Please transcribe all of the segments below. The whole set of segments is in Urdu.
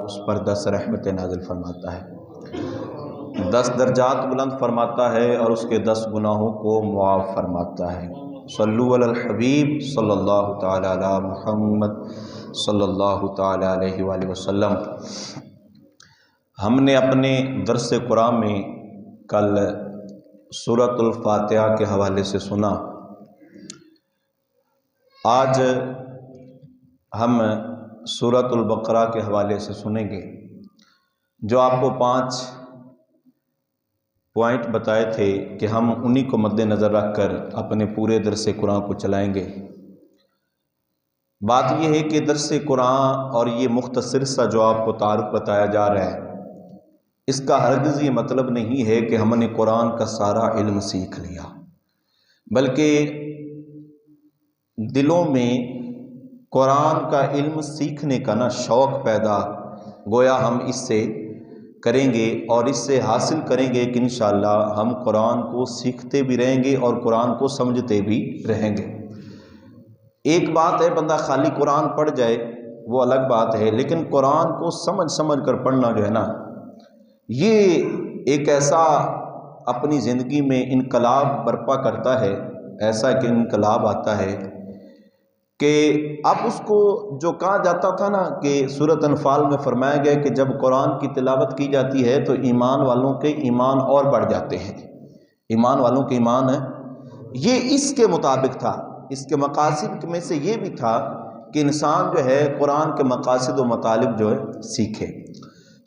اس پر 10 رحمتیں نازل فرماتا ہے، 10 درجات بلند فرماتا ہے اور اس کے 10 گناہوں کو معاف فرماتا ہے۔ صلو علی الحبیب صلی اللہ تعالی علی محمد صلی اللہ تعالی علیہ وآلہ وسلم۔ ہم نے اپنے درس قرآن میں کل سورۃ الفاتحہ کے حوالے سے سنا۔ آج ہم سورۃ البقرہ کے حوالے سے سنیں گے، جو آپ کو 5 پوائنٹ بتائے تھے کہ ہم انہی کو مد نظر رکھ کر اپنے پورے درس قرآن کو چلائیں گے۔ بات یہ ہے کہ درس قرآن اور یہ مختصر سا جو آپ کو تعارف بتایا جا رہا ہے، اس کا ہرگز یہ مطلب نہیں ہے کہ ہم نے قرآن کا سارا علم سیکھ لیا، بلکہ دلوں میں قرآن کا علم سیکھنے کا شوق پیدا گویا ہم اس سے کریں گے اور اس سے حاصل کریں گے کہ انشاءاللہ ہم قرآن کو سیکھتے بھی رہیں گے اور قرآن کو سمجھتے بھی رہیں گے۔ ایک بات ہے بندہ خالی قرآن پڑھ جائے، وہ الگ بات ہے، لیکن قرآن کو سمجھ کر پڑھنا جو ہے نا، یہ ایک ایسا اپنی زندگی میں انقلاب برپا کرتا ہے، ایسا کہ انقلاب آتا ہے کہ اب اس کو جو کہا جاتا تھا نا کہ سورۃ انفال میں فرمایا گیا کہ جب قرآن کی تلاوت کی جاتی ہے تو ایمان والوں کے ایمان اور بڑھ جاتے ہیں، ایمان والوں کے ایمان ہے، یہ اس کے مطابق تھا۔ اس کے مقاصد میں سے یہ بھی تھا کہ انسان جو ہے قرآن کے مقاصد و مطالب جو ہے سیکھے۔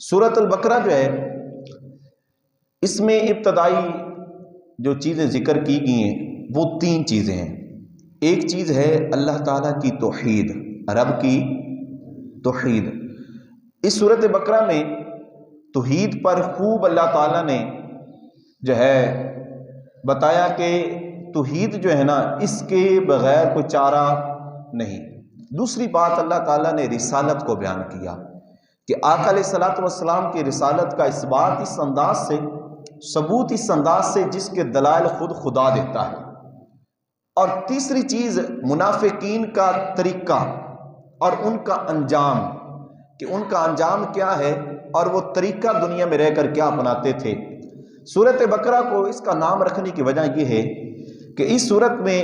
سورۃ البقرہ جو ہے، اس میں ابتدائی جو چیزیں ذکر کی گئی ہیں وہ 3 چیزیں ہیں۔ ایک چیز ہے اللہ تعالیٰ کی توحید، رب کی توحید۔ اس سورۃ بقرہ میں توحید پر خوب اللہ تعالیٰ نے جو ہے بتایا کہ توحید جو ہے نا، اس کے بغیر کوئی چارہ نہیں۔ دوسری بات اللہ تعالیٰ نے رسالت کو بیان کیا کہ آقا علیہ الصلوۃ والسلام کی رسالت کا اثبات اس انداز سے، ثبوت اس انداز سے جس کے دلائل خود خدا دیتا ہے۔ اور تیسری چیز منافقین کا طریقہ اور ان کا انجام، کہ ان کا انجام کیا ہے اور وہ طریقہ دنیا میں رہ کر کیا اپناتے تھے۔ سورۃ بقرہ کو اس کا نام رکھنے کی وجہ یہ ہے کہ اس سورت میں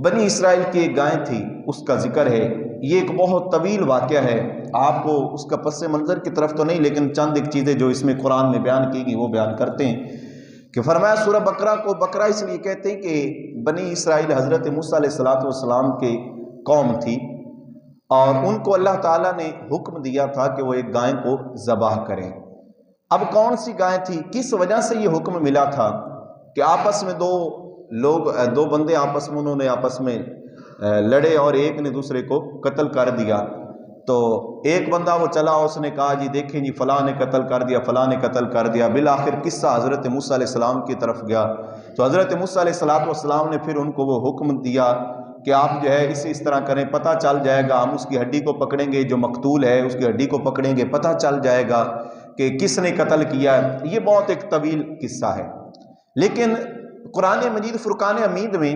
بنی اسرائیل کی ایک گائے تھی، اس کا ذکر ہے۔ یہ ایک بہت طویل واقعہ ہے، آپ کو اس کا پس منظر کی طرف تو نہیں، لیکن چند ایک چیزیں جو اس میں قرآن میں بیان کی گئی وہ بیان کرتے ہیں کہ فرمایا سورہ بقرہ کو بقرہ اس لیے کہتے ہیں کہ بنی اسرائیل حضرت موسیٰ علیہ السلام کے قوم تھی اور ان کو اللہ تعالیٰ نے حکم دیا تھا کہ وہ ایک گائے کو ذبح کریں۔ اب کون سی گائے تھی، کس وجہ سے یہ حکم ملا تھا کہ آپس میں دو بندے آپس میں انہوں نے آپس میں لڑے اور ایک نے دوسرے کو قتل کر دیا۔ تو ایک بندہ وہ چلا، اس نے کہا جی دیکھیں جی فلاں نے قتل کر دیا، فلاں نے قتل کر دیا۔ بالآخر قصہ حضرت موسیٰ علیہ السلام کی طرف گیا تو حضرت موسیٰ علیہ السلام نے پھر ان کو وہ حکم دیا کہ آپ جو ہے اس طرح کریں، پتہ چل جائے گا، ہم اس کی ہڈی کو پکڑیں گے، جو مقتول ہے اس کی ہڈی کو پکڑیں گے، پتہ چل جائے گا کہ کس نے قتل کیا ہے۔ یہ بہت ایک طویل قصہ ہے، لیکن قرآن مجید فرقان حمید میں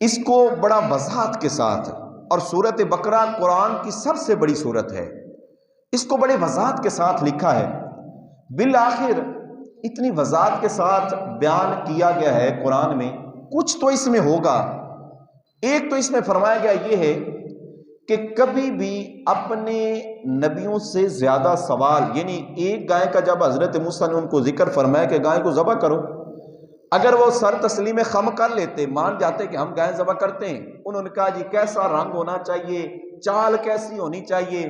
اس کو بڑا وضاحت کے ساتھ، اور سورۃ بقرہ قرآن کی سب سے بڑی سورت ہے، اس کو بڑے وضاحت کے ساتھ لکھا ہے۔ بالآخر اتنی وضاحت کے ساتھ بیان کیا گیا ہے قرآن میں، کچھ تو اس میں ہوگا۔ ایک تو اس میں فرمایا گیا یہ ہے کہ کبھی بھی اپنے نبیوں سے زیادہ سوال، یعنی ایک گائے کا جب حضرت موسیٰ نے ان کو ذکر فرمایا کہ گائے کو ذبح کرو، اگر وہ سر تسلیم خم کر لیتے، مان جاتے کہ ہم گائے ذبح کرتے ہیں، انہوں نے کہا جی کیسا رنگ ہونا چاہیے، چال کیسی ہونی چاہیے،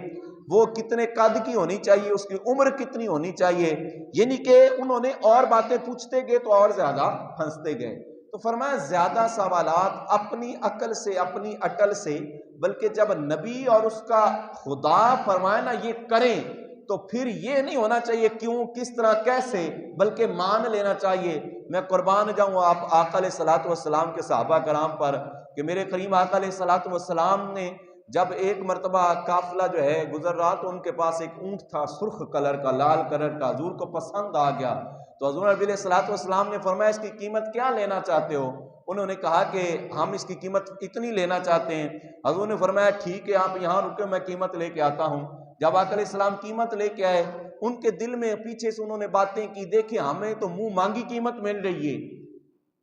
وہ کتنے قد کی ہونی چاہیے، اس کی عمر کتنی ہونی چاہیے، یعنی کہ انہوں نے اور باتیں پوچھتے گئے تو اور زیادہ پھنستے گئے۔ تو فرمایا زیادہ سوالات اپنی عقل سے، اپنی اٹل سے، بلکہ جب نبی اور اس کا خدا فرمائے نا یہ کریں تو پھر یہ نہیں ہونا چاہیے کیوں، کس طرح، کیسے، بلکہ مان لینا چاہیے۔ میں قربان جاؤں آپ آقا علیہ الصلوۃ والسلام کے صحابہ کرام پر کہ میرے کریم آقا علیہ الصلوۃ والسلام نے جب ایک مرتبہ قافلہ جو ہے گزر رہا تو ان کے پاس ایک اونٹ تھا سرخ کلر کا، لال کلر کا، حضور کو پسند آ گیا تو حضور نبی علیہ الصلوۃ والسلام نے فرمایا اس کی قیمت کیا لینا چاہتے ہو؟ انہوں نے کہا کہ ہم اس کی قیمت اتنی لینا چاہتے ہیں۔ حضور نے فرمایا ٹھیک ہے آپ یہاں رکے، میں قیمت لے کے آتا ہوں۔ جب آقا علیہ السلام قیمت لے کے آئے، ان کے دل میں پیچھے سے انہوں نے باتیں کی، دیکھیں ہمیں تو منہ مانگی قیمت مل رہی ہے،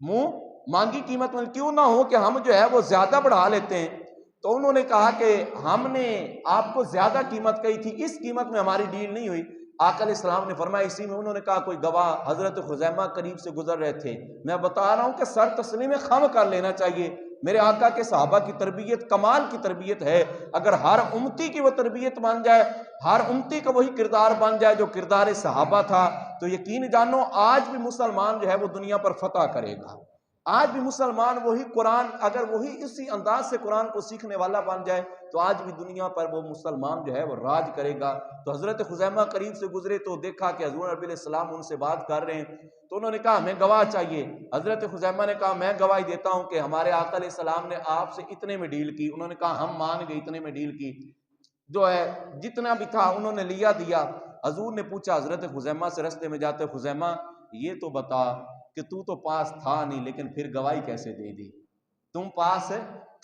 منہ مانگی قیمت مل، کیوں نہ ہو کہ ہم جو ہے وہ زیادہ بڑھا لیتے ہیں۔ تو انہوں نے کہا کہ ہم نے آپ کو زیادہ قیمت کہی تھی، اس قیمت میں ہماری ڈیل نہیں ہوئی۔ آقا علیہ السلام نے فرمایا، اسی میں انہوں نے کہا کوئی گواہ حضرت خزیمہ قریب سے گزر رہے تھے، میں بتا رہا ہوں کہ سر تسلیم خم کر لینا چاہیے۔ میرے آقا کے صحابہ کی تربیت کمال کی تربیت ہے، اگر ہر امتی کی وہ تربیت بن جائے، ہر امتی کا وہی کردار بن جائے جو کردار صحابہ تھا، تو یقین جانو آج بھی مسلمان جو ہے وہ دنیا پر فتح کرے گا۔ آج بھی مسلمان وہی قرآن، اگر وہی اسی انداز سے قرآن کو سیکھنے والا بن جائے تو آج بھی دنیا پر وہ مسلمان جو ہے وہ راج کرے گا۔ تو حضرت خزیمہ قریب سے گزرے تو دیکھا کہ حضور نبی علیہ السلام ان سے بات کر رہے ہیں، تو انہوں نے کہا ہمیں گواہ چاہیے۔ حضرت خزیمہ نے کہا میں گواہی دیتا ہوں کہ ہمارے آقا علیہ السلام نے آپ سے اتنے میں ڈیل کی۔ انہوں نے کہا ہم مان گئے، اتنے میں ڈیل کی، جو ہے جتنا بھی تھا انہوں نے لیا دیا۔ حضور نے پوچھا حضرت خزیمہ سے رستے میں جاتے، خزیمہ یہ تو بتا کہ تو پاس تھا نہیں لیکن پھر گواہی کیسے دے دی؟ تم پاس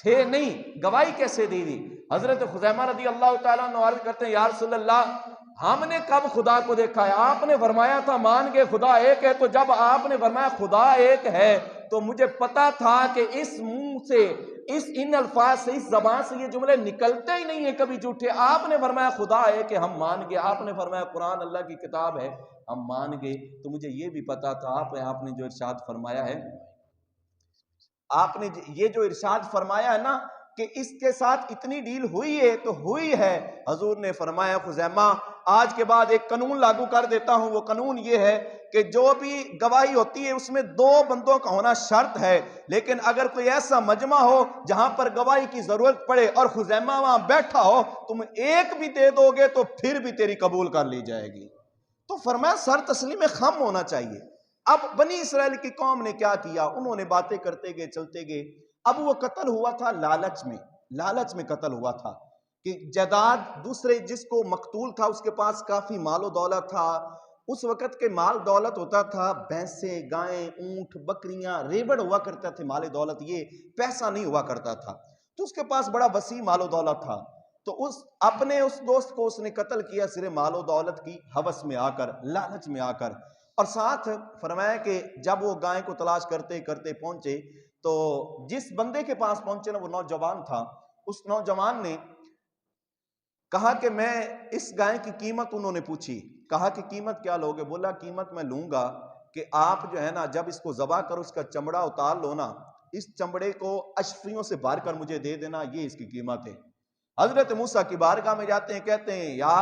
تھے نہیں، گواہی کیسے دے دی؟ حضرت خزیمہ رضی اللہ تعالیٰ عنہ عرض کرتے ہیں یا رسول اللہ ہم نے کب خدا کو دیکھا ہے؟ آپ نے فرمایا تھا مان گے خدا ایک ہے، تو جب آپ نے فرمایا خدا ایک ہے تو مجھے پتا تھا کہ اس منہ سے، ان الفاظ سے، اس زبان سے یہ جملے نکلتے ہی نہیں ہیں کبھی جھوٹے۔ آپ نے فرمایا خدا ایک ہے، ہم مان گے۔ آپ نے فرمایا قرآن اللہ کی کتاب ہے، ہم مان گئے۔ تو مجھے یہ بھی پتا تھا آپ نے جو ارشاد فرمایا ہے، آپ نے یہ جو ارشاد فرمایا ہے نا کہ اس کے ساتھ اتنی ڈیل ہوئی ہے تو ہوئی ہے۔ حضور نے فرمایا خزیمہ آج کے بعد ایک قانون لاگو کر دیتا ہوں، وہ قانون یہ ہے کہ جو بھی گواہی ہوتی ہے اس میں 2 بندوں کا ہونا شرط ہے، لیکن اگر کوئی ایسا مجمع ہو جہاں پر گواہی کی ضرورت پڑے اور خزیمہ وہاں بیٹھا ہو، تم ایک بھی دے دو گے تو پھر بھی تیری قبول کر لی جائے گی۔ تو فرمایا سر تسلیم خم ہونا چاہیے۔ اب بنی اسرائیل کی قوم نے کیا کیا؟ انہوں نے باتیں کرتے گئے، چلتے گئے۔ اب وہ قتل ہوا تھا لالچ میں قتل ہوا تھا کہ جائیداد دوسرے جس کو مقتول تھا اس کے پاس کافی مال و دولت تھا۔ اس وقت کے مال دولت ہوتا تھا بھینسیں، گائیں، اونٹ، بکریاں، ریوڑ ہوا کرتا تھے مال دولت، یہ پیسہ نہیں ہوا کرتا تھا۔ تو اس کے پاس بڑا وسیع مال و دولت تھا، تو اپنے اس دوست کو اس نے قتل کیا صرف مال و دولت کی ہوس میں آ کر، لالچ میں آ کر۔ اور ساتھ فرمایا کہ جب وہ گائے کو تلاش کرتے کرتے پہنچے تو جس بندے کے پاس پہنچے نا وہ نوجوان تھا، اس نوجوان نے کہا کہ میں اس گائے کی قیمت، انہوں نے پوچھی، کہا کہ قیمت کیا لوگے؟ بولا قیمت میں لوں گا کہ آپ جو ہے نا جب اس کو ذبح کرو اس کا چمڑا اتار لو نا، اس چمڑے کو اشفیوں سے بھر کر مجھے دے دینا، یہ اس کی قیمت ہے۔ حضرت موسیٰ کی بارگاہ میں جاتے ہیں، کہتے ہیں یا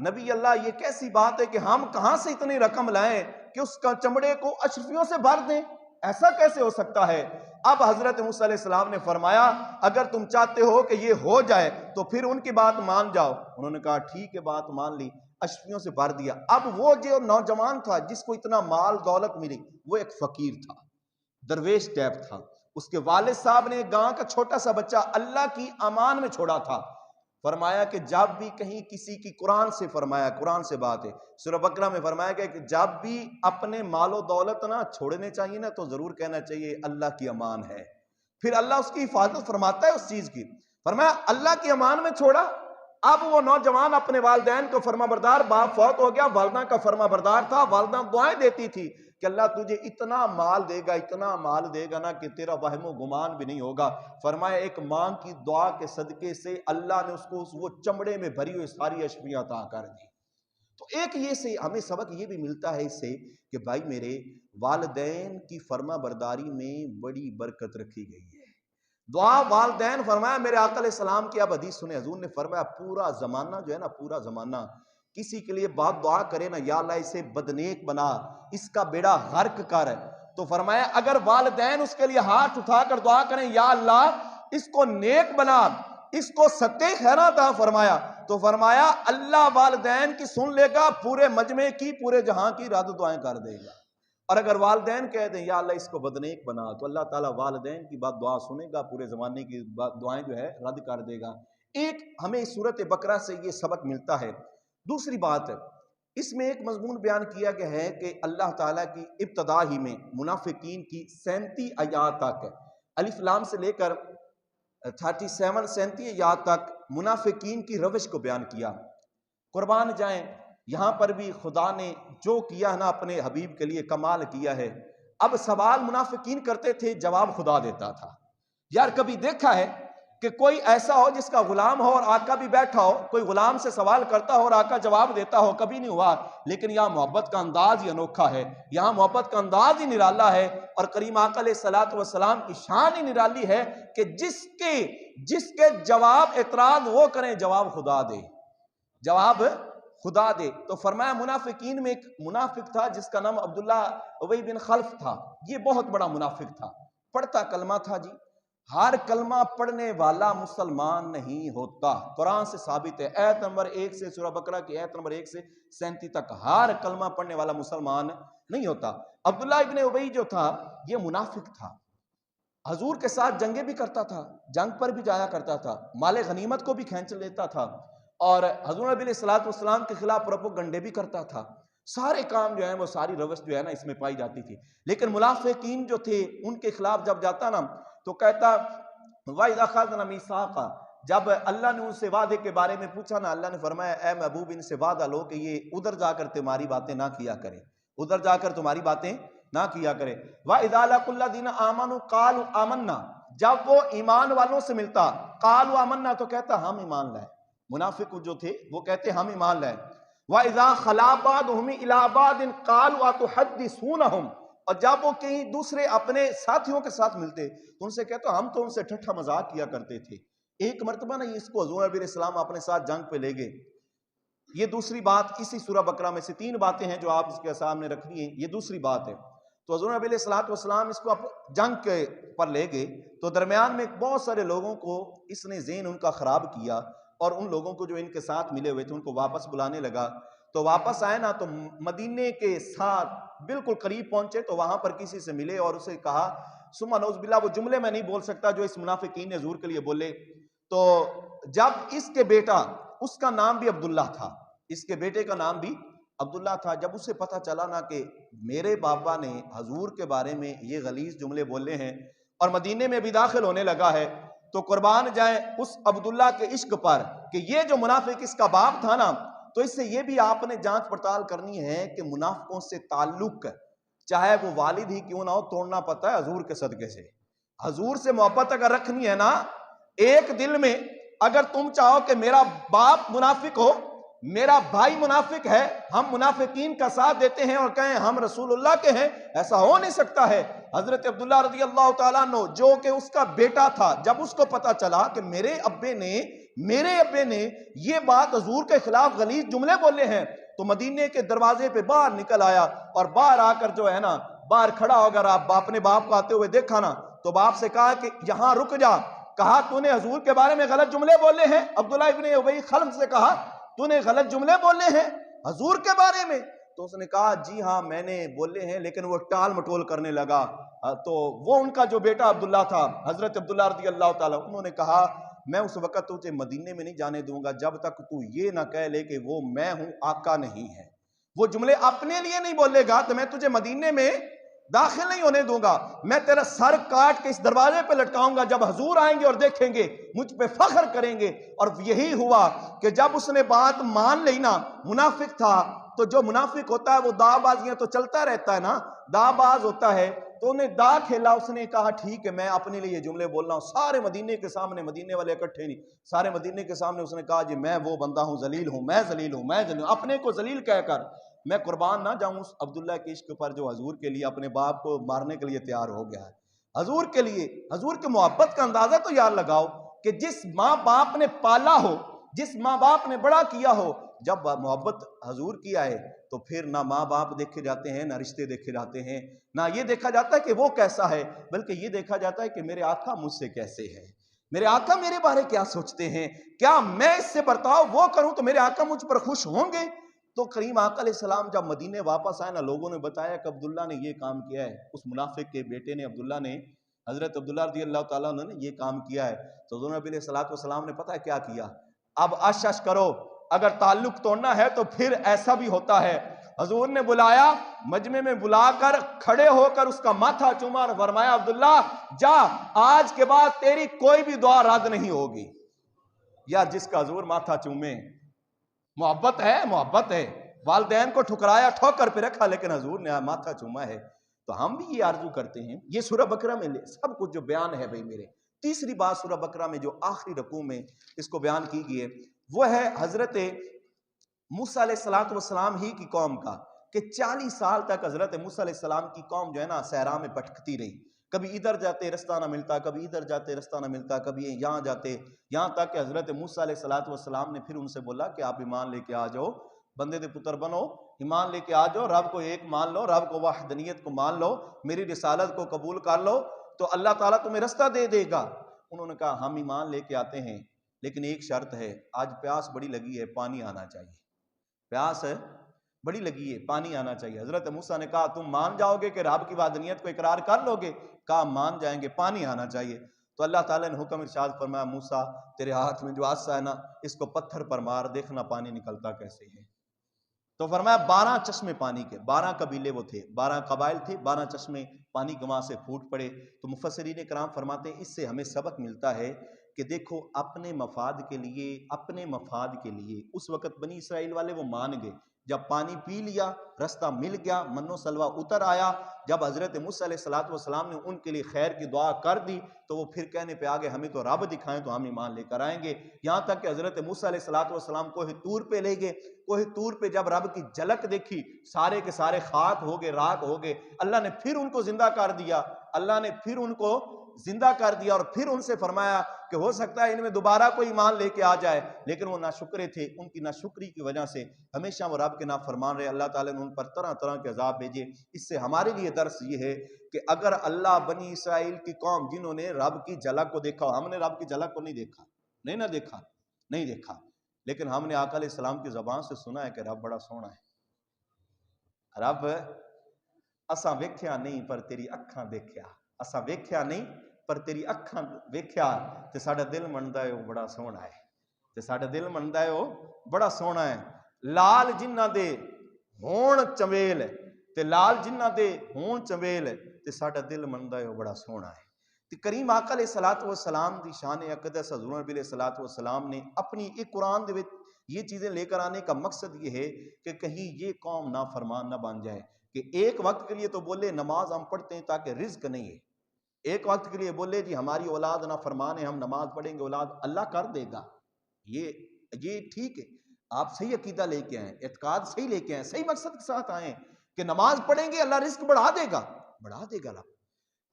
نبی اللہ یہ کیسی بات ہے کہ ہم کہاں سے اتنی رقم لائیں کہ اس کا چمڑے کو اشرفیوں سے بھر دیں؟ ایسا کیسے ہو سکتا ہے؟ اب حضرت موسیٰ علیہ السلام نے فرمایا اگر تم چاہتے ہو کہ یہ ہو جائے تو پھر ان کی بات مان جاؤ۔ انہوں نے کہا ٹھیک ہے، بات مان لی، اشرفیوں سے بھر دیا۔ اب وہ جو نوجوان تھا جس کو اتنا مال دولت ملی، وہ ایک فقیر تھا، درویش ٹیپ تھا۔ اس کے والد صاحب نے گاؤں کا چھوٹا سا بچہ اللہ کی امان میں چھوڑا تھا۔ فرمایا کہ جب بھی کہیں کسی کی، قرآن سے فرمایا، قرآن سے بات ہے، سورہ بقرہ میں فرمایا کہ جب بھی اپنے مال و دولت نہ چھوڑنے چاہیے نا تو ضرور کہنا چاہیے اللہ کی امان ہے، پھر اللہ اس کی حفاظت فرماتا ہے اس چیز کی۔ فرمایا اللہ کی امان میں چھوڑا۔ اب وہ نوجوان اپنے والدین کو فرما بردار، باپ فوت ہو گیا، والدہ کا فرما بردار تھا، والدہ دعائیں دیتی تھی کہ اللہ تجھے اتنا مال دے گا، اتنا مال دے گا نا کہ تیرا وہم و گمان بھی نہیں ہوگا۔ فرمایا ایک ماں کی دعا کے صدقے سے اللہ نے اس کو وہ چمڑے میں بھری ہوئی ساری اشیاء عطا کر دی۔ تو ایک یہ سے ہمیں سبق یہ بھی ملتا ہے اس سے کہ بھائی میرے والدین کی فرما برداری میں بڑی برکت رکھی گئی ہے۔ دعا والدین، فرمایا میرے آقا علیہ السلام کی اب حدیث سنے، حضور نے فرمایا پورا زمانہ جو ہے نا، پورا زمانہ کسی کے لیے بات دعا کرے نا، یا اللہ اسے بدنیک بنا، اس کا بیڑا غرق کر، تو فرمایا اگر والدین اس کے لیے ہاتھ اٹھا کر دعا کریں یا اللہ اس کو نیک بنا، اس کو ستے خیرات عطا فرمایا، تو فرمایا اللہ والدین کی سن لے گا، پورے مجمع کی، پورے جہاں کی رد دعائیں کر دے گا۔ اور اگر والدین کہہ دیں یا اللہ اس کو بدنیک بنا، تو اللہ تعالیٰ والدین کی بات دعا سنے گا، پورے زمانے کی دعائیں جو ہے رد کر دے گا۔ ایک ہمیں سورۃ بقرہ سے یہ سبق ملتا ہے۔ دوسری بات اس میں ایک مضمون بیان کیا گیا ہے کہ اللہ تعالیٰ کی ابتدا ہی میں منافقین کی 37 آیات تک، الف لام سے لے کر 37 آیات تک منافقین کی روش کو بیان کیا۔ قربان جائیں، یہاں پر بھی خدا نے جو کیا نا اپنے حبیب کے لیے کمال کیا ہے۔ اب سوال منافقین کرتے تھے، جواب خدا دیتا تھا۔ یار کبھی دیکھا ہے کہ کوئی ایسا ہو جس کا غلام ہو اور آقا بھی بیٹھا ہو، کوئی غلام سے سوال کرتا ہو اور آقا جواب دیتا ہو؟ کبھی نہیں ہوا۔ لیکن یہاں محبت کا انداز ہی انوکھا ہے، یہاں محبت کا انداز ہی نرالا ہے، اور کریم آقا علیہ الصلوۃ والسلام کی شان ہی نرالی ہے کہ جس کے جواب اعتراض وہ کریں، جواب خدا دے، جواب خدا دے۔ تو فرمایا منافقین میں ایک منافق تھا جس کا نام عبداللہ ابی بن خلف تھا۔ یہ بہت بڑا منافق تھا، پڑھتا کلمہ تھا جی۔ ہر کلمہ پڑھنے والا مسلمان نہیں ہوتا، قرآن سے ثابت ہے، آیت نمبر 1 سے سورہ بقرہ کی آیت نمبر 1 سے 37 تک، ہر کلمہ پڑھنے والا مسلمان نہیں ہوتا۔ عبداللہ ابن ابی جو تھا یہ منافق تھا، حضور کے ساتھ جنگیں بھی کرتا تھا، جنگ پر بھی جایا کرتا تھا، مال غنیمت کو بھی کھینچ لیتا تھا، اور حضور نبی علیہ الصلوۃ والسلام کے خلاف پروپیگنڈے بھی کرتا تھا۔ سارے کام جو ہیں وہ ساری روش جو ہے نا اس میں پائی جاتی تھی۔ لیکن منافقین جو تھے ان کے خلاف جب جاتا نا تو کہتا وَإِذْ أَخَذْنَا مِيثَاقًا، جب اللہ نے ان سے وعدے کے بارے میں پوچھا نا، اللہ نے فرمایا اے محبوب ان سے وعدہ لو کہ یہ ادھر جا کر تمہاری باتیں نہ کیا کرے، ادھر جا کر تمہاری باتیں نہ کیا کرے۔ وَإِذَا لَقُوا الَّذِينَ آمَنُوا قَالُوا آمَنَّا، جب وہ ایمان والوں سے ملتا قَالُوا آمَنَّا تو کہتا ہم ایمان لائے۔ منافق جو تھے وہ کہتے ہم ایمان لائے۔ وَإِذَا خَلَا بَعْضُهُمْ إِلَىٰ بَعْضٍ قَالُوا أَتُحَدِّثُونَهُمْ، اور جب وہ کہیں دوسرے اپنے ساتھیوں کے ساتھ ملتے تو ان سے کہتا ہم تو ان سے ٹھٹھا مذاق کیا کرتے تھے۔ ایک مرتبہ نا اس کو حضور نبی علیہ السلام اپنے ساتھ جنگ پہ لے گئے۔ یہ دوسری بات اسی سورہ بقرہ میں سے 3 باتیں ہیں جو آپ اس کے سامنے رکھنی ہیں، یہ دوسری بات ہے۔ تو حضور نبی علیہ الصلوۃ والسلام اس کو جنگ کے پر لے گئے، تو درمیان میں بہت سارے لوگوں کو اس نے ذہن ان کا خراب کیا، اور ان لوگوں کو جو ان کے ساتھ ملے ہوئے تھے ان کو واپس بلانے لگا۔ تو واپس آئے نا تو مدینے کے ساتھ بالکل قریب پہنچے تو وہاں پر کسی سے ملے اور اسے کہا ثم نعوذ باللہ، وہ جملے میں نہیں بول سکتا جو اس منافقین نے حضور کے لیے بولے۔ تو جب اس کے بیٹا، اس کا نام بھی عبداللہ تھا، اس کے بیٹے کا نام بھی عبداللہ تھا، جب اسے پتہ چلا نا کہ میرے بابا نے حضور کے بارے میں یہ غلیظ جملے بولے ہیں اور مدینے میں بھی داخل ہونے لگا ہے، تو قربان جائیں اس عبداللہ کے عشق پر کہ یہ جو منافق اس کا باپ تھا نا، تو اس سے یہ بھی آپ نے جانچ پڑتال کرنی ہے کہ منافقوں سے تعلق چاہے وہ والد ہی کیوں نہ ہو توڑنا پڑتا ہے حضور کے صدقے سے۔ حضور سے محبت اگر رکھنی ہے نا، ایک دل میں اگر تم چاہو کہ میرا باپ منافق ہو، میرا بھائی منافق ہے، ہم منافقین کا ساتھ دیتے ہیں اور کہیں ہم رسول اللہ کے ہیں، ایسا ہو نہیں سکتا ہے۔ حضرت عبداللہ رضی اللہ تعالیٰ عنہ جو کہ اس کا بیٹا تھا، جب اس کو پتا چلا کہ میرے ابے نے یہ بات حضور کے خلاف غلیظ جملے بولے ہیں، تو مدینے کے دروازے پہ باہر نکل آیا، اور باہر آ کر جو ہے نا باہر کھڑا ہو کر اپنے باپ کو آتے ہوئے دیکھا نا تو باپ سے کہا کہ یہاں رک جا، کہا تو نے حضور کے بارے میں غلط جملے بولے ہیں؟ عبداللہ ابن ابی خلف سے کہا تو نے غلط جملے بولے ہیں حضور کے بارے میں؟ تو اس نے کہا جی ہاں میں نے بولے ہیں، لیکن وہ ٹال مٹول کرنے لگا۔ تو وہ ان کا جو بیٹا عبداللہ تھا، حضرت عبداللہ رضی اللہ تعالیٰ، انہوں نے کہا میں اس وقت تجھے مدینے میں نہیں جانے دوں گا جب تک تو یہ نہ کہہ لے کہ وہ میں ہوں، آقا نہیں ہے۔ وہ جملے اپنے لیے نہیں بولے گا تو میں تجھے مدینے میں داخل نہیں ہونے دوں گا، میں تیرا سر کاٹ کے اس دروازے پہ لٹکاؤں گا، جب حضور آئیں گے اور دیکھیں گے مجھ پہ فخر کریں گے۔ اور یہی ہوا کہ جب اس نے بات مان لی نا، منافق تھا، تو جو منافق ہوتا ہے وہ دا بازیاں تو چلتا رہتا ہے نا، دا باز ہوتا ہے، تو انہیں دا کھیلا، اس نے کہا ٹھیک ہے میں اپنے لیے یہ جملے بول رہا ہوں، سارے مدینے کے سامنے، مدینے والے اکٹھے نہیں، سارے مدینے کے سامنے اس نے کہا جی میں وہ بندہ ہوں، ذلیل ہوں، میں ذلیل ہوں، میں ذلیل ہوں، اپنے کو ذلیل کہہ کر میں قربان نہ جاؤں اس عبداللہ کے عشق پر جو حضور کے لیے اپنے باپ کو مارنے کے لیے تیار ہو گیا ہے۔ حضور کے لیے، حضور کے محبت کا اندازہ تو یاد لگاؤ کہ جس ماں باپ نے پالا ہو، جس ماں باپ نے بڑا کیا ہو، جب محبت حضور کی آئے تو پھر نہ ماں باپ دیکھے جاتے ہیں، نہ رشتے دیکھے جاتے ہیں، نہ یہ دیکھا جاتا ہے کہ وہ کیسا ہے، بلکہ یہ دیکھا جاتا ہے کہ میرے آقا مجھ سے کیسے ہے، میرے آقا میرے بارے کیا سوچتے ہیں، کیا میں اس سے برتاؤ وہ کروں تو میرے آقا مجھ پر خوش ہوں گے۔ تو کریم آقا علیہ السلام جب مدینے واپس آئے نا، لوگوں نے بتایا کہ عبداللہ نے یہ کام کیا ہے، اس منافق کے بیٹے نے، عبداللہ نے، حضرت عبداللہ رضی اللہ تعالیٰ عنہ نے یہ کام کیا ہے۔ تو حضور نبی علیہ الصلوۃ والسلام نے پتہ ہے کیا کیا؟ اب اش کرو، اگر تعلق توڑنا ہے تو پھر ایسا بھی ہوتا ہے۔ حضور نے بلایا، مجمع میں بلا کر کھڑے ہو کر اس کا ماتھا چوما اور فرمایا عبداللہ جا، آج کے بعد تیری کوئی بھی دعا رد نہیں ہوگی۔ یار جس کا حضور ماتھا چومے، محبت ہے، محبت ہے، والدین کو ٹھکرایا، ٹھوکر پہ رکھا، لیکن حضور نے ماتھا چوما ہے. تو ہم بھی یہ آرزو کرتے ہیں. یہ سورہ بقرہ میں سب کچھ جو بیان ہے بھائی میرے، تیسری بات سورہ بقرہ میں جو آخری رکوع میں اس کو بیان کی گئی ہے وہ ہے حضرت موسیٰ علیہ السلام ہی کی قوم کا، کہ 40 سال تک حضرت موسیٰ علیہ السلام کی قوم جو ہے نا صحرا میں بھٹکتی رہی. کبھی ادھر جاتے رستہ نہ ملتا، کبھی ادھر جاتے رستہ نہ ملتا، کبھی یہاں جاتے، یہاں تک کہ حضرت موسیٰ علیہ السلام نے پھر ان سے بولا کہ آپ ایمان لے کے آ جاؤ، بندے دے پتر بنو، ایمان لے کے آ جاؤ، رب کو ایک مان لو، رب کو وحدانیت کو مان لو، میری رسالت کو قبول کر لو تو اللہ تعالیٰ تمہیں رستہ دے دے گا. انہوں نے کہا ہم ایمان لے کے آتے ہیں، لیکن ایک شرط ہے، آج پیاس بڑی لگی ہے، پانی آنا چاہیے. پیاس ہے بڑی لگی ہے، پانی آنا چاہیے. حضرت موسیٰ نے کہا تم مان جاؤ گے کہ رب کی وحدانیت کو اقرار کر لو گے؟ کہا مان جائیں گے، پانی آنا چاہیے. تو اللہ تعالیٰ نے حکم ارشاد فرمایا موسیٰ تیرے ہاتھ میں جو عصا ہے نا اس کو پتھر پر مار، دیکھنا پانی نکلتا کیسے ہے. تو فرمایا 12 چشمے پانی کے، 12 قبیلے وہ تھے، 12 قبائل تھے، 12 چشمے پانی کے وہاں سے پھوٹ پڑے. تو مفسرین کرام فرماتے ہیں اس سے ہمیں سبق ملتا ہے کہ دیکھو اپنے مفاد کے لیے اس وقت بنی اسرائیل والے وہ مان گئے. جب پانی پی لیا، رستہ مل گیا، من و سلوہ اتر آیا، جب حضرت موسیٰ علیہ السلام نے ان کے لیے خیر کی دعا کر دی تو وہ پھر کہنے پہ آگے ہمیں تو رب دکھائیں تو ہم ایمان لے کر آئیں گے. یہاں تک کہ حضرت موسیٰ علیہ السلام کوہ طور پہ لے گئے. کوہ طور پہ جب رب کی جھلک دیکھی، سارے کے سارے خاک ہو گئے، راکھ ہو گئے. اللہ نے پھر ان کو زندہ کر دیا، اور پھر ان سے فرمایا کہ ہو سکتا ہے ان میں دوبارہ کوئی ایمان لے کے آ جائے، لیکن وہ ناشکرے تھے. ان کی ناشکری کی وجہ سے ہمیشہ وہ رب کے نافرمان رہے. اللہ تعالیٰ نے ان پر طرح طرح کے عذاب بھیجے. اس سے ہمارے لیے درس یہ ہے کہ اگر اللہ بنی اسرائیل کی قوم جنہوں نے رب کی جھلک کو دیکھا، ہم نے رب کی جھلک کو نہیں دیکھا، لیکن ہم نے آقا علیہ السلام کی زبان سے سنا ہے کہ رب بڑا سونا ہے. رب اساں ویکھیا نہیں پر تیری اکھاں دیکھیا، اساں ویکھیا نہیں پر تیری اکھاں ویکھیا تے ساڈا دل مندا ہے وہ بڑا سونا ہے. لال جنہ دے ہون چویل تے ساڈا دل مندا ہے وہ بڑا سونا ہے. تے کریم آقا علیہ السلام دی شان اقدس حضور نبی علیہ السلام نے اپنی ایک قرآن دے وچ یہ چیزیں لے کر آنے کا مقصد یہ ہے کہ کہیں یہ قوم نافرمان نہ بن جائے کہ ایک وقت کے لیے تو بولے نماز ہم پڑھتے ہیں تاکہ رزق نہیں ہے، ایک وقت کے لیے بولے جی ہماری اولاد نافرمان ہے، ہم نماز پڑھیں گے، اولاد اللہ کر دے گا. یہ ٹھیک ہے، آپ صحیح عقیدہ لے کے آئیں، اعتقاد صحیح لے کے آئیں، صحیح مقصد کے ساتھ آئیں کہ نماز پڑھیں گے اللہ رزق بڑھا دے گا.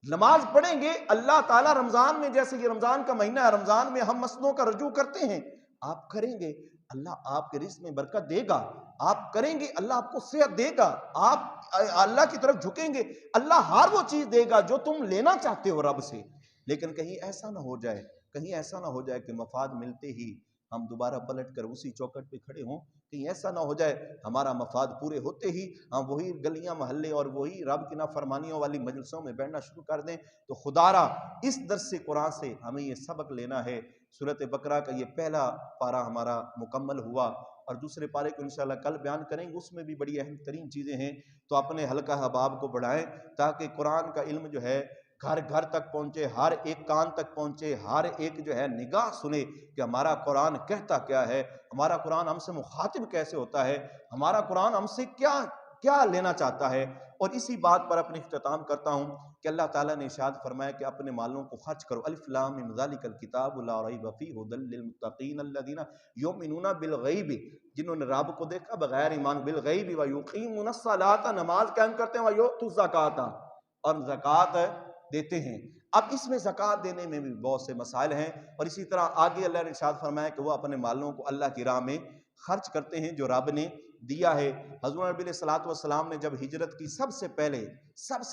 نماز پڑھیں گے اللہ تعالیٰ رمضان میں، جیسے یہ رمضان کا مہینہ ہے، رمضان میں ہم مسجدوں کا رجوع کرتے ہیں، آپ کریں گے اللہ آپ کے رزق میں برکت دے گا، آپ کریں گے اللہ آپ کو صحت دے گا، آپ اللہ کی طرف جھکیں گے اللہ ہر وہ چیز دے گا جو تم لینا چاہتے ہو رب سے. لیکن کہیں ایسا نہ ہو جائے کہ مفاد ملتے ہی ہم دوبارہ پلٹ کر اسی چوکٹ پہ کھڑے ہوں. کہیں ایسا نہ ہو جائے ہمارا مفاد پورے ہوتے ہی ہم وہی گلیاں محلے اور وہی رب کی نافرمانیوں والی مجلسوں میں بیٹھنا شروع کر دیں. تو خدارا اس درس قرآن سے ہمیں یہ سبق لینا ہے. سورۃ بقرہ کا یہ پہلا پارہ ہمارا مکمل ہوا اور دوسرے پارے کو انشاءاللہ کل بیان کریں گے. اس میں بھی بڑی اہم ترین چیزیں ہیں. تو اپنے حلقہ احباب کو بڑھائیں تاکہ قرآن کا علم جو ہے گھر گھر تک پہنچے، ہر ایک کان تک پہنچے، ہر ایک جو ہے نگاہ سنے کہ ہمارا قرآن کہتا کیا ہے، ہمارا قرآن ہم سے مخاطب کیسے ہوتا ہے، ہمارا قرآن ہم سے کیا لینا چاہتا ہے. اور اسی بات پر اپنے اختتام کرتا ہوں کہ اللہ تعالیٰ نے ارشاد فرمایا کہ اپنے مالوں کو خرچ کرو. الف لام میم ذالک الکتاب لا ریب فیہ ھدی للمتقین الذین یؤمنون بالغیب، جنہوں نے رب کو دیکھا بغیر ایمان، بالغیب ویقیمون الصلاۃ، نماز قائم کرتے ہیں، ویؤتوا الزکاۃ، اور زکوٰۃ دیتے ہیں. اب اس میں زکوٰۃ دینے میں بھی بہت سے مسائل ہیں. اور اسی طرح آگے اللہ نے ارشاد فرمایا کہ وہ اپنے مالوں کو اللہ کی راہ میں خرچ کرتے ہیں جو رب نے دیا ہے. حضور نبی علیہ السلام نے جب ہجرت کی، سب سے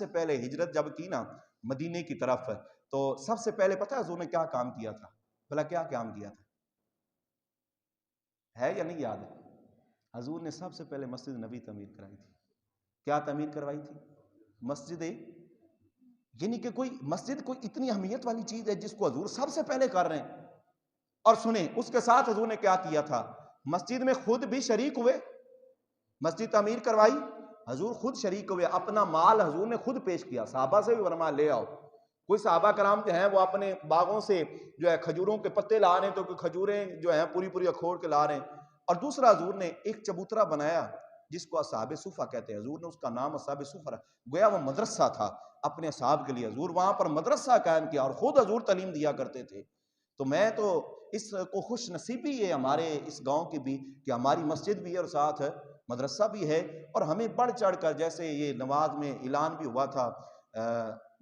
پہلے ہجرت جب کی نا مدینے کی طرف، تو سب سے پہلے پتہ ہے حضور نے کیا کام کیا تھا؟ بھلا کیا کام کیا تھا ہے یا نہیں یاد ہے؟ حضور نے سب سے پہلے مسجد نبی تعمیر کرائی تھی. کیا تعمیر کروائی تھی؟ مسجد، یعنی کہ کوئی مسجد کوئی اتنی اہمیت والی چیز ہے جس کو حضور سب سے پہلے کر رہے ہیں. اور سنیں اس کے ساتھ حضور نے کیا کیا تھا، مسجد میں خود بھی شریک ہوئے، مسجد تعمیر کروائی، حضور خود شریک ہوئے، اپنا مال حضور نے خود پیش کیا. صحابہ سے بھی فرمایا لے آؤ. کوئی صحابہ کرام جو ہیں وہ اپنے باغوں سے جو ہے کھجوروں کے پتے لا رہے ہیں، تو کوئی کھجوریں جو ہیں پوری اکھوڑ کے لا رہے ہیں، اور دوسرا حضور نے ایک چبوترا بنایا جس کو اصحاب صفہ کہتے ہیں، حضور نے اس کا نام اصحاب صفہ رکھا، گویا وہ مدرسہ تھا اپنے اصحاب کے لیے، حضور وہاں پر مدرسہ قائم کیا اور خود حضور تعلیم دیا کرتے تھے۔ تو میں تو اس کو خوش نصیبی ہے ہمارے اس گاؤں کی بھی کہ ہماری مسجد بھی ہے اور ساتھ مدرسہ بھی ہے، اور ہمیں بڑھ چڑھ کر جیسے یہ نماز میں اعلان بھی ہوا تھا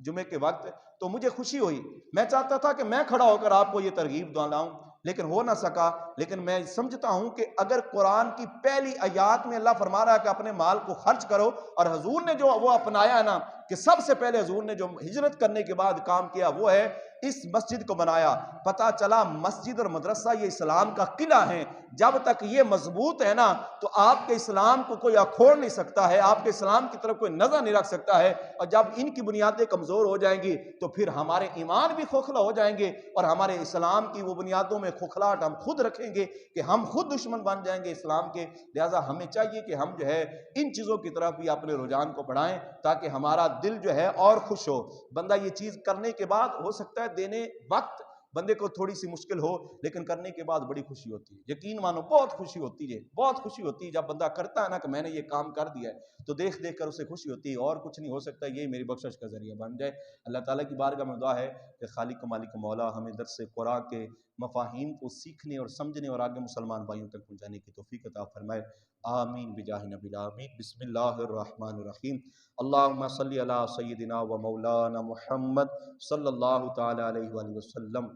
جمعے کے وقت، تو مجھے خوشی ہوئی، میں چاہتا تھا کہ میں کھڑا ہو کر آپ کو یہ ترغیب دلاؤں لیکن ہو نہ سکا۔ لیکن میں سمجھتا ہوں کہ اگر قرآن کی پہلی آیات میں اللہ فرما رہا ہے کہ اپنے مال کو خرچ کرو، اور حضور نے جو وہ اپنایا ہے نا کہ سب سے پہلے حضور نے جو ہجرت کرنے کے بعد کام کیا وہ ہے اس مسجد کو بنایا۔ پتہ چلا مسجد اور مدرسہ یہ اسلام کا قلعہ ہے، جب تک یہ مضبوط ہے نا تو آپ کے اسلام کو کوئی اکھوڑ نہیں سکتا ہے، آپ کے اسلام کی طرف کوئی نظر نہیں رکھ سکتا ہے، اور جب ان کی بنیادیں کمزور ہو جائیں گی تو پھر ہمارے ایمان بھی کھوکھلا ہو جائیں گے، اور ہمارے اسلام کی وہ بنیادوں میں کھوکھلاہٹ ہم خود رکھیں گے کہ ہم خود دشمن بن جائیں گے اسلام کے۔ لہٰذا ہمیں چاہیے کہ ہم جو ہے ان چیزوں کی طرف بھی اپنے رجحان کو بڑھائیں تاکہ ہمارا دل جو ہے اور خوش ہو۔ بندہ یہ چیز کرنے کے بعد ہو سکتا ہے دینے وقت بندے کو تھوڑی سی مشکل ہو، لیکن کرنے کے بعد بڑی خوشی ہوتی ہے، یقین مانو بہت خوشی ہوتی ہے، بہت خوشی ہوتی ہے جب بندہ کرتا ہے نا کہ میں نے یہ کام کر دیا ہے تو دیکھ دیکھ کر اسے خوشی ہوتی ہے، اور کچھ نہیں ہو سکتا، یہ میری بخشش کا ذریعہ بن جائے۔ اللہ تعالیٰ کی بارگاہ میں دعا ہے کہ خالق و مالک مولا ہمیں درس قرآن کے مفاہیم کو سیکھنے اور سمجھنے اور آگے مسلمان بھائیوں تک پہنچانے کی توفیق عطا فرمائے، آمین بجاہ نبی العالمین۔ بسم اللہ الرحمن الرحیم، اللہم صلی علی سیدنا و مولانا محمد صلی اللہ تعالی علیہ وآلہ وسلم۔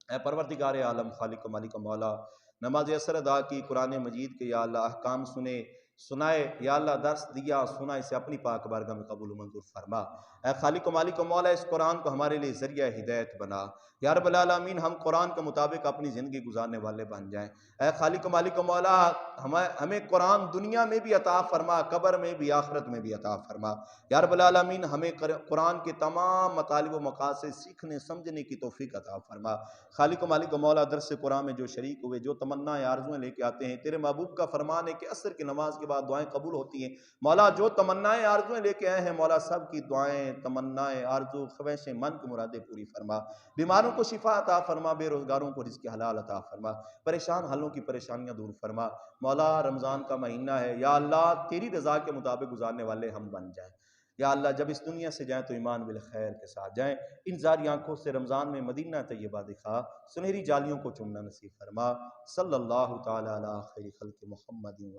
اے پروردگار عالم، خالق و مالک و مولا، نماز اثر ادا کی، قرآن مجید کے یا اللہ احکام سنائے یا اللہ درس دیا سنا، اسے اپنی پاک بارگاہ میں قبول و منظور فرما۔ اے خالق و مالک و مولا، اس قرآن کو ہمارے لیے ذریعہ ہدایت بنا یا رب العالمین، ہم قرآن کے مطابق اپنی زندگی گزارنے والے بن جائیں۔ اے خالق و مالک و مولا، ہمیں قرآن دنیا میں بھی عطا فرما، قبر میں بھی، آخرت میں بھی عطا فرما یا رب العالمین۔ ہمیں قرآن کے تمام مطالب و مقاصد سیکھنے سمجھنے کی توفیق عطا فرما۔ خالق و مالک و مولا، درس قرآن میں جو شریک ہوئے، جو تمنا آرزویں لے کے آتے ہیں، تیرے محبوب کا فرمان ہے کہ عصر کی نماز کے بعد دعائیں قبول ہوتی ہیں۔ مولا جو تمنائیں آرزویں لے کے آئے ہیں مولا، سب کی دعائیں، تمنائیں، آرزو، خواہشیں، من کی مرادیں پوری فرما۔ بیماروں کو شفا عطا فرما، بے روزگاروں کو رزق حلال عطا فرما، پریشان حالوں کی پریشانیاں دور فرما۔ مولا رمضان کا مہینہ ہے، یا اللہ تیری رضا کے مطابق گزارنے والے ہم بن جائیں۔ یا اللہ جب اس دنیا سے جائیں تو ایمان بالخیر کے ساتھ جائیں، ان زاری آنکھوں سے رمضان میں مدینہ طیبہ دکھا، سنہری جالیوں کو چننا نصیب فرما۔ صلی اللہ تعالی علی خیر خلق محمد و